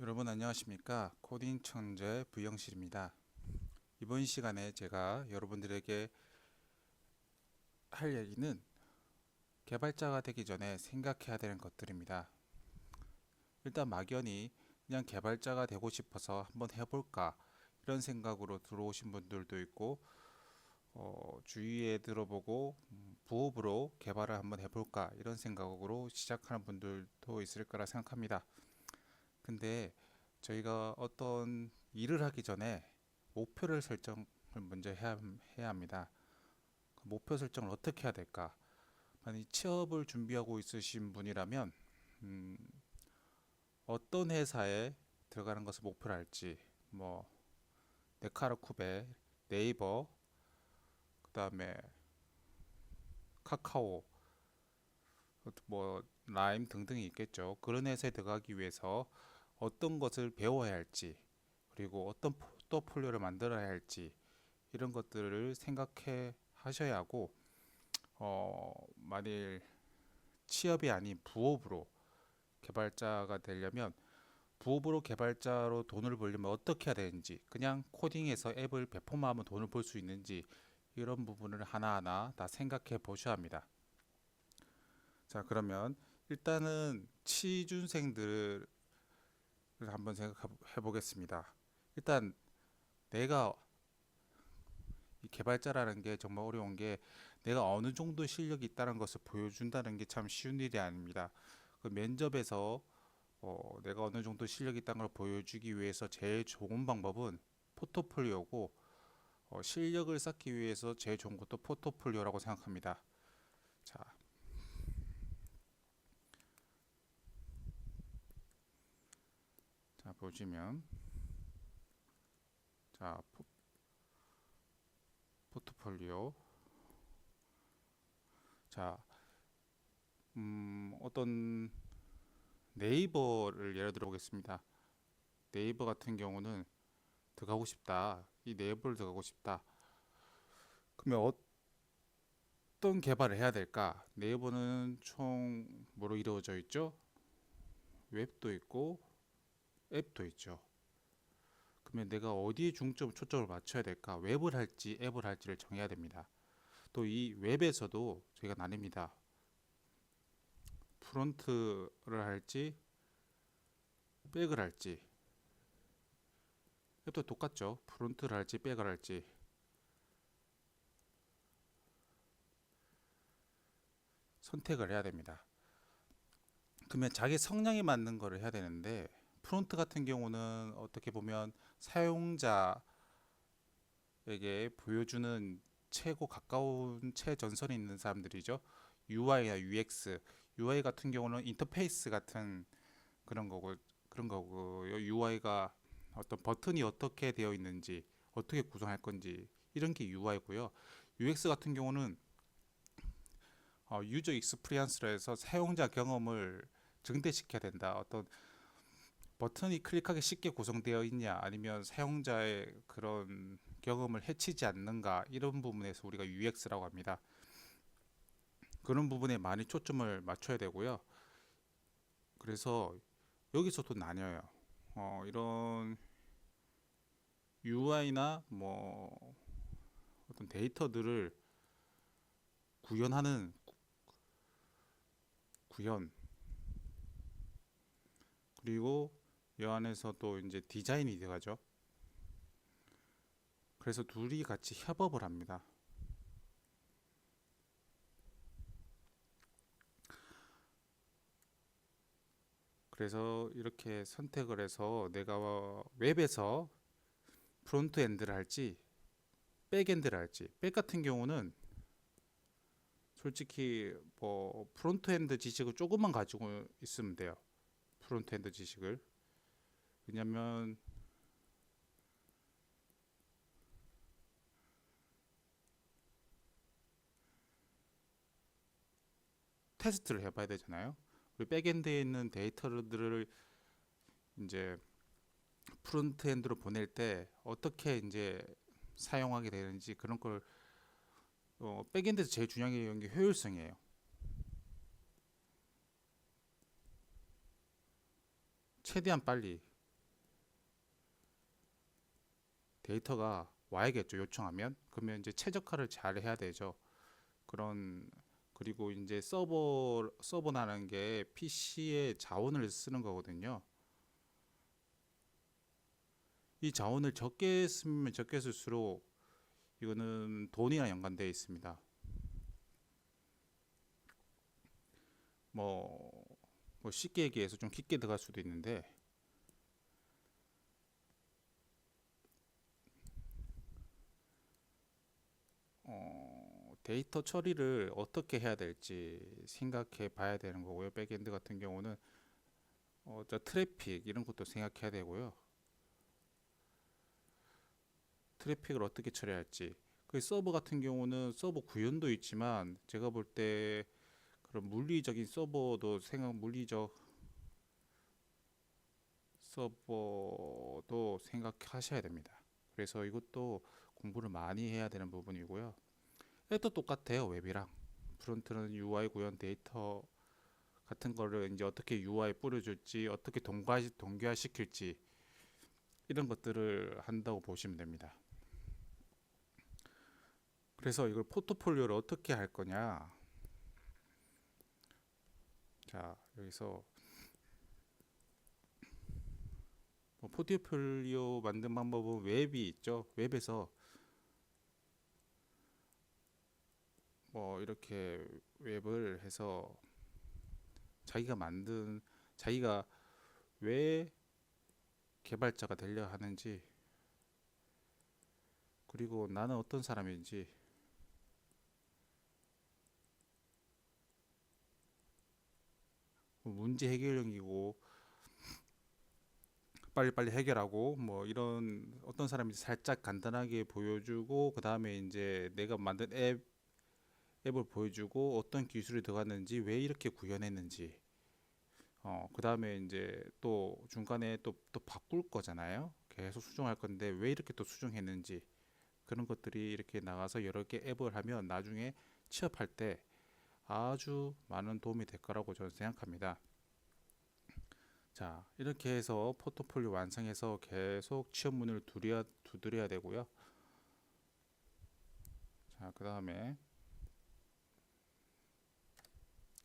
여러분 안녕하십니까? 코딩 천재 부영실입니다. 이번 시간에 제가 여러분들에게 할 얘기는 개발자가 되기 전에 생각해야 되는 것들입니다. 일단 막연히 그냥 개발자가 되고 싶어서 한번 해볼까 이런 생각으로 들어오신 분들도 있고 주위에 들어보고 부업으로 개발을 한번 해볼까 이런 생각으로 시작하는 분들도 있을 거라 생각합니다. 근데 저희가 어떤 일을 하기 전에 목표를 설정을 먼저 해야 합니다. 목표 설정을 어떻게 해야 될까? 만약 취업을 준비하고 있으신 분이라면 음, 어떤 회사에 들어가는 것을 목표로 할지, 뭐 네카라쿠베, 네이버, 그다음에 카카오, 뭐 라임 등등이 있겠죠. 그런 회사에 들어가기 위해서 어떤 것을 배워야 할지, 그리고 어떤 포트폴리오를 만들어야 할지 이런 것들을 생각해 하셔야 하고, 만일 취업이 아닌 부업으로 개발자가 되려면 부업으로 개발자로 돈을 벌려면 어떻게 해야 되는지, 그냥 코딩해서 앱을 배포하면 돈을 벌 수 있는지 이런 부분을 하나하나 다 생각해 보셔야 합니다. 자, 그러면 일단은 취준생들을 한번 생각해 보겠습니다. 일단 내가 이 개발자라는 게 정말 어려운 게 내가 어느 정도 실력이 있다는 것을 보여준다는 게 참 쉬운 일이 아닙니다. 그 면접에서 내가 어느 정도 실력이 있다는 걸 보여주기 위해서 제일 좋은 방법은 포트폴리오고, 실력을 쌓기 위해서 제일 좋은 것도 포트폴리오라고 생각합니다. 자, 자 보시면 자 포트폴리오. 자, 어떤 네이버를 예를 들어 보겠습니다. 네이버 같은 경우는 들어가고 싶다. 이 네이버를 들어가고 싶다. 그러면 어떤 개발을 해야 될까? 네이버는 총 뭐로 이루어져 있죠? 웹도 있고 앱도 있죠. 그러면 내가 어디에 초점을 맞춰야 될까? 웹을 할지 앱을 할지를 정해야 됩니다. 또 이 웹에서도 저희가 나뉩니다. 프론트를 할지 백을 할지. 앱도 똑같죠. 프론트를 할지 백을 할지 선택을 해야 됩니다. 그러면 자기 성향에 맞는 거를 해야 되는데, 프론트 같은 경우는 어떻게 보면 사용자에게 보여주는 최고 가까운 최전선에 있는 사람들이죠. UI나 UX, UI 같은 경우는 인터페이스 같은 그런 거고요. UI가 어떤 버튼이 어떻게 되어 있는지, 어떻게 구성할 건지 이런 게 UI고요. UX 같은 경우는 유저 익스피리언스로 해서 사용자 경험을 증대시켜야 된다. 어떤 버튼이 클릭하기 쉽게 구성되어 있냐, 아니면 사용자의 그런 경험을 해치지 않는가, 이런 부분에서 우리가 UX라고 합니다. 그런 부분에 많이 초점을 맞춰야 되고요. 그래서 여기서도 나뉘어요. 이런 UI나 뭐 어떤 데이터들을 구현하는 구현, 그리고 이 안에서 또 이제 디자인이 들어가죠. 그래서 둘이 같이 협업을 합니다. 그래서 이렇게 선택을 해서 내가 웹에서 프론트 엔드를 할지 백엔드를 할지, 백 같은 경우는 솔직히 뭐 프론트 엔드 지식을 조금만 가지고 있으면 돼요. 프론트 엔드 지식을. 왜냐면 테스트를 해봐야 되잖아요. 우리 백엔드에 있는 데이터들을 이제 프론트 엔드로 보낼 때 어떻게 이제 사용하게 되는지 그런 걸, 백엔드에서 제일 중요한 게 효율성이에요. 최대한 빨리. 데이터가 와야겠죠. 요청하면. 그러면 이제 최적화를 잘 해야 되죠. 그런 그리고 이제 서버라는 게 PC의 자원을 쓰는 거거든요. 이 자원을 적게 쓰면 적게 쓸수록 이거는 돈이랑 연관되어 있습니다. 뭐, 뭐 쉽게 얘기해서 좀 깊게 들어갈 수도 있는데 데이터 처리를 어떻게 해야 될지 생각해 봐야 되는 거고요. 백엔드 같은 경우는 저 트래픽 이런 것도 생각해야 되고요. 트래픽을 어떻게 처리할지. 그 서버 같은 경우는 서버 구현도 있지만 제가 볼 때 그런 물리적인 서버도 물리적 서버도 생각하셔야 됩니다. 그래서 이것도 공부를 많이 해야 되는 부분이고요. 앱도 똑같아요. 웹이랑 프론트는 UI 구현 데이터 같은 거를 이제 어떻게 UI 뿌려줄지 어떻게 동기화시킬지 이런 것들을 한다고 보시면 됩니다. 그래서 이걸 포트폴리오를 어떻게 할 거냐. 자, 여기서 뭐 포트폴리오 만든 방법은 웹이 있죠. 웹에서 뭐 이렇게 웹을 해서 자기가 왜 개발자가 되려 하는지 그리고 나는 어떤 사람인지 문제 해결형이고 빨리빨리 해결하고 뭐 이런 어떤 사람인지 살짝 간단하게 보여주고 그 다음에 이제 내가 만든 앱을 보여주고 어떤 기술이 들어갔는지 왜 이렇게 구현했는지 그 다음에 이제 또 중간에 또 바꿀 거잖아요. 계속 수정할 건데 왜 이렇게 또 수정했는지 그런 것들이 이렇게 나가서 여러 개 앱을 하면 나중에 취업할 때 아주 많은 도움이 될 거라고 저는 생각합니다. 자, 이렇게 해서 포트폴리오 완성해서 계속 취업 문을 두드려야 되고요. 자, 그 다음에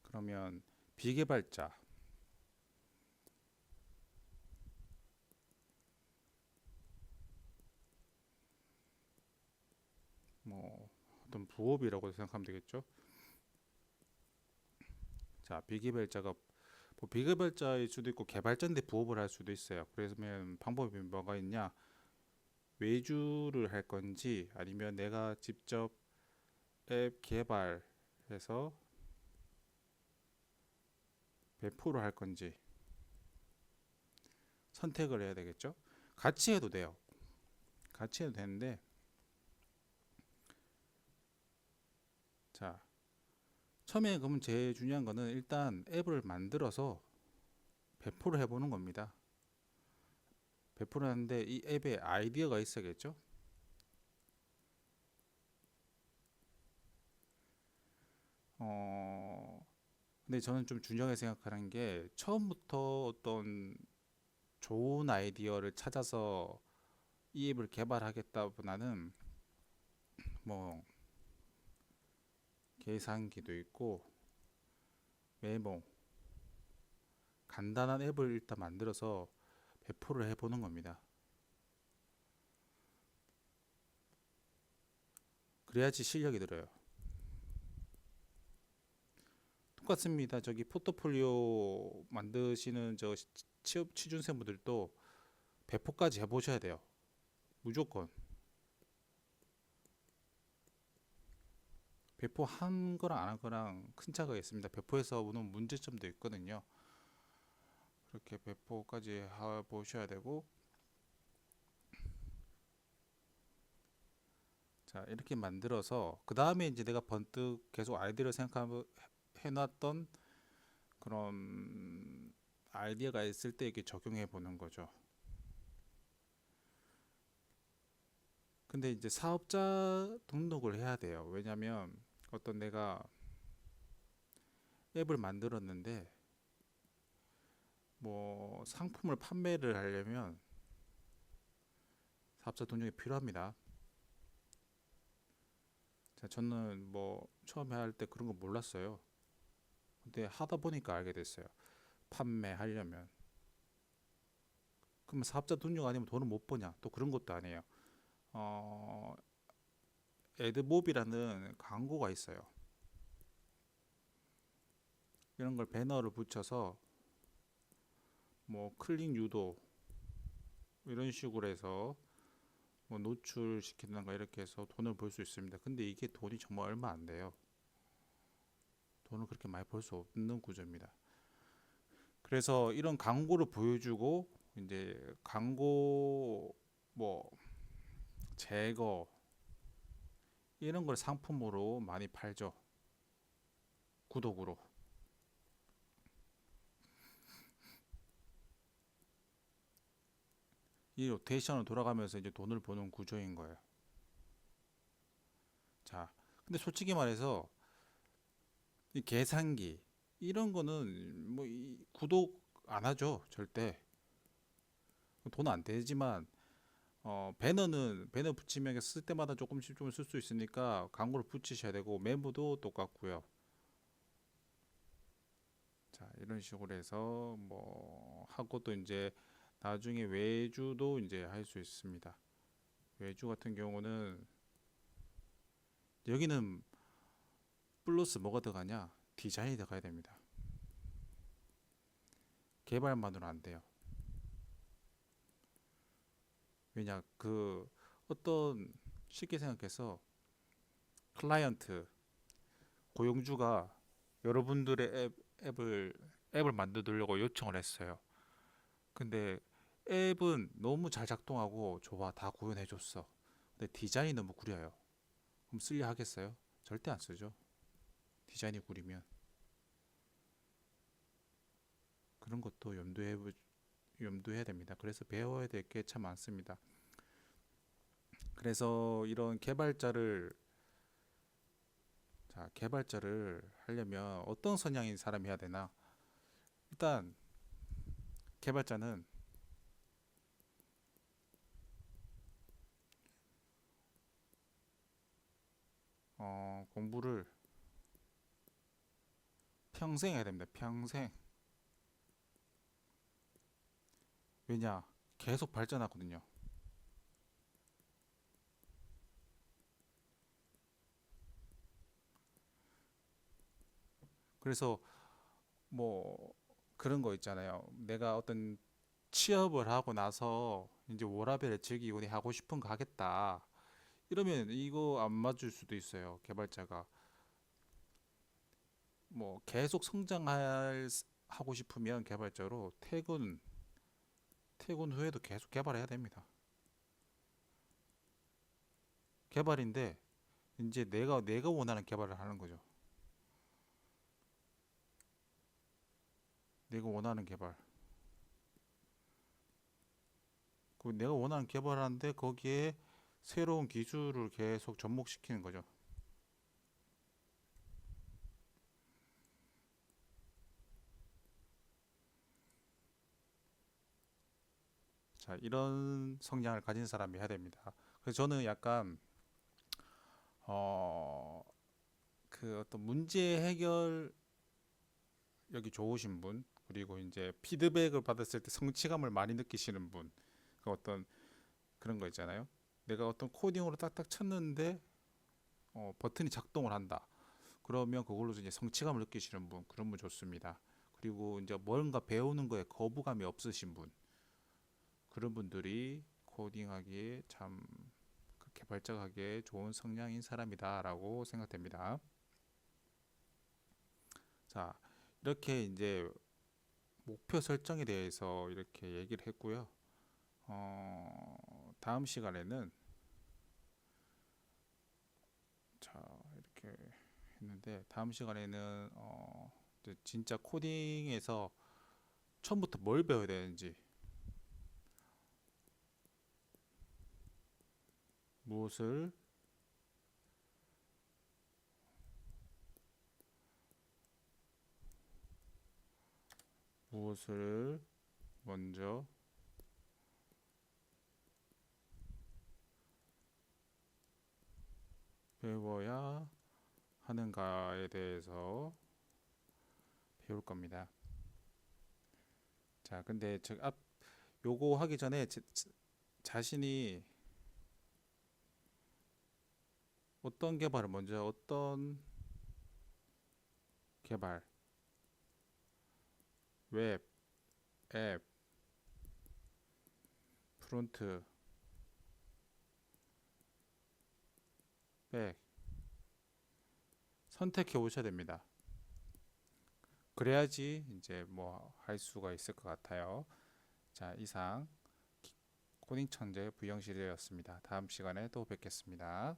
그러면 비개발자 뭐 어떤 부업이라고 생각하면 되겠죠. 자, 비개발자가 뭐 비개발자일 수도 있고 개발자인데 부업을 할 수도 있어요. 그러면 방법이 뭐가 있냐? 외주를 할 건지 아니면 내가 직접 앱 개발해서 배포를 할 건지 선택을 해야 되겠죠. 같이 해도 돼요. 같이 해도 되는데 자, 처음에 그러면 제일 중요한 거는 일단 앱을 만들어서 배포를 해보는 겁니다. 배포를 하는데 이 앱에 아이디어가 있어야겠죠. 근데 저는 좀 중요하게 생각하는 게 처음부터 어떤 좋은 아이디어를 찾아서 이 앱을 개발하겠다보다는 뭐 계산기도 있고 메모 간단한 앱을 일단 만들어서 배포를 해보는 겁니다. 그래야지 실력이 들어요. 똑같습니다. 저기 포트폴리오 만드시는 저 취업 취준생분들도 배포까지 해보셔야 돼요. 무조건 배포 한 거랑 안 한 거랑 큰 차이가 있습니다. 배포에서 오는 문제점도 있거든요. 그렇게 배포까지 해보셔야 되고 자 이렇게 만들어서 그 다음에 이제 내가 번뜩 계속 아이디어를 생각하고 해놨던 그런 아이디어가 있을 때 이렇게 적용해 보는 거죠. 근데 이제 사업자 등록을 해야 돼요. 왜냐면 어떤 내가 앱을 만들었는데 뭐 상품을 판매를 하려면 사업자 돈이 필요합니다. 자, 저는 뭐 처음에 할 때 그런 거 몰랐어요. 근데 하다 보니까 알게 됐어요. 판매하려면 그러면 사업자 돈료가 아니면 돈을 못 버냐? 또 그런 것도 아니에요. 어, 애드몹이라는 광고가 있어요. 이런 걸 배너를 붙여서 뭐 클릭 유도 이런 식으로 해서 뭐 노출시킨다가 이렇게 해서 돈을 벌 수 있습니다. 근데 이게 돈이 정말 얼마 안 돼요. 돈을 그렇게 많이 벌 수 없는 구조입니다. 그래서 이런 광고를 보여주고 이제 광고 뭐 제거 이런 걸 상품으로 많이 팔죠. 구독으로. 이 로테이션을 돌아가면서 이제 돈을 버는 구조인 거예요. 자, 근데 솔직히 말해서 이 계산기 이런 거는 뭐 구독 안 하죠, 절대. 돈 안 되지만 배너는 배너 붙이면 쓸 때마다 조금씩 좀 쓸 수 있으니까 광고를 붙이셔야 되고 메모도 똑같고요. 자, 이런 식으로 해서 뭐 하고 또 이제 나중에 외주도 이제 할 수 있습니다. 외주 같은 경우는 여기는 플러스 뭐가 들어가냐? 디자인이 들어가야 됩니다. 개발만으로 안 돼요. 왜냐? 그 어떤 쉽게 생각해서 클라이언트 고용주가 여러분들의 앱을 만들려고 요청을 했어요. 근데 앱은 너무 잘 작동하고 좋아 다 구현해 줬어. 근데 디자인이 너무 구려요. 그럼 쓸려 하겠어요? 절대 안 쓰죠. 디자인이 구리면 그런 것도 염두해야 됩니다. 그래서 배워야 될 게 참 많습니다. 그래서 이런 개발자를 하려면 어떤 성향인 사람이 해야 되나? 일단 개발자는 공부를 평생 해야 됩니다. 평생. 왜냐? 계속 발전하거든요. 그래서 뭐 그런 거 있잖아요. 내가 어떤 취업을 하고 나서 이제 워라밸을 즐기고 내 하고 싶은 거 하겠다. 이러면 이거 안 맞을 수도 있어요. 개발자가 뭐 계속 성장할 하고 싶으면 개발자로 퇴근 후에도 계속 개발해야 됩니다. 개발인데 이제 내가 원하는 개발을 하는 거죠. 내가 원하는 개발. 그 내가 원하는 개발하는데 거기에 새로운 기술을 계속 접목시키는 거죠. 자, 이런 성향을 가진 사람이 해야 됩니다. 그래서 저는 약간 어, 그 어떤 문제 해결력이 좋으신 분, 그리고 이제 피드백을 받았을 때 성취감을 많이 느끼시는 분, 그 어떤 그런 거 있잖아요. 내가 어떤 코딩으로 딱딱 쳤는데 버튼이 작동을 한다. 그러면 그걸로 이제 성취감을 느끼시는 분, 그런 분 좋습니다. 그리고 이제 뭔가 배우는 거에 거부감이 없으신 분, 그런 분들이 코딩하기에 참 개발자가 하기에 좋은 성향인 사람이다라고 생각됩니다. 자, 이렇게 이제 목표 설정에 대해서 이렇게 얘기를 했고요. 다음 시간에는 자, 이렇게 했는데 다음 시간에는 이제 진짜 코딩에서 처음부터 뭘 배워야 되는지 무엇을 무엇을 먼저 하는가에 대해서 배울 겁니다. 자, 근데 요거 하기 전에 자신이 어떤 개발을 먼저 어떤 개발, 웹, 앱, 프론트, 백 선택해 오셔야 됩니다. 그래야지 이제 뭐 할 수가 있을 것 같아요. 자, 이상 코딩 천재 부영실이었습니다. 다음 시간에 또 뵙겠습니다.